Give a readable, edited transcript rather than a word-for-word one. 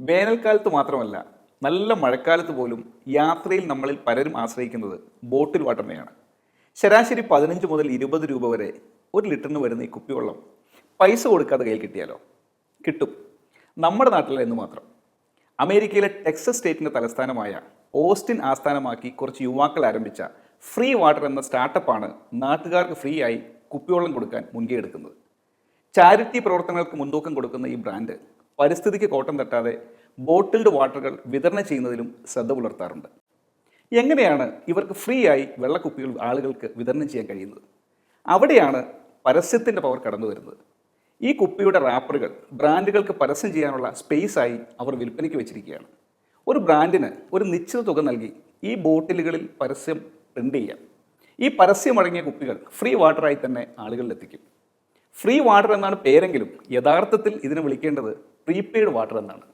വേനൽക്കാലത്ത് മാത്രമല്ല, നല്ല മഴക്കാലത്ത് പോലും യാത്രയിൽ നമ്മളിൽ പലരും ആശ്രയിക്കുന്നത് ബോട്ടിൽ വാട്ടറിനെയാണ്. ശരാശരി 15 മുതൽ 20 രൂപ വരെ ഒരു ലിറ്ററിന് വരുന്ന ഈ കുപ്പിവെള്ളം പൈസ കൊടുക്കാതെ കയ്യിൽ കിട്ടിയാലോ? കിട്ടും. നമ്മുടെ നാട്ടിൽ എന്ന് മാത്രം. അമേരിക്കയിലെ ടെക്സസ് സ്റ്റേറ്റിൻ്റെ തലസ്ഥാനമായ ഓസ്റ്റിൻ ആസ്ഥാനമാക്കി കുറച്ച് യുവാക്കൾ ആരംഭിച്ച ഫ്രീ വാട്ടർ എന്ന സ്റ്റാർട്ടപ്പാണ് നാട്ടുകാർക്ക് ഫ്രീ ആയി കുപ്പിവെള്ളം കൊടുക്കാൻ മുൻകൈ എടുക്കുന്നത്. ചാരിറ്റി പ്രവർത്തനങ്ങൾക്ക് മുൻതൂക്കം കൊടുക്കുന്ന ഈ ബ്രാൻഡ് പരിസ്ഥിതിക്ക് കോട്ടം തട്ടാതെ ബോട്ടിൽഡ് വാട്ടറുകൾ വിതരണം ചെയ്യുന്നതിലും ശ്രദ്ധ പുലർത്താറുണ്ട്. എങ്ങനെയാണ് ഇവർക്ക് ഫ്രീ ആയി വെള്ളക്കുപ്പികൾ ആളുകൾക്ക് വിതരണം ചെയ്യാൻ കഴിയുന്നത്? അവിടെയാണ് പരസ്യത്തിൻ്റെ പവർ കടന്നു വരുന്നത്. ഈ കുപ്പിയുടെ റാപ്പറുകൾ ബ്രാൻഡുകൾക്ക് പരസ്യം ചെയ്യാനുള്ള സ്പേസായി അവർ വിൽപ്പനയ്ക്ക് വെച്ചിരിക്കുകയാണ്. ഒരു ബ്രാൻഡിന് ഒരു നിശ്ചിത തുക നൽകി ഈ ബോട്ടിലുകളിൽ പരസ്യം പ്രിൻ്റ് ചെയ്യാം. ഈ പരസ്യമടങ്ങിയ കുപ്പികൾ ഫ്രീ വാട്ടറായി തന്നെ ആളുകളിലെത്തിക്കും. ഫ്രീ വാട്ടർ എന്നാണ് പേരെങ്കിലും യഥാർത്ഥത്തിൽ ഇതിനെ വിളിക്കേണ്ടത് പ്രീപെയ്ഡ് വാട്ടർ എന്നാണ്.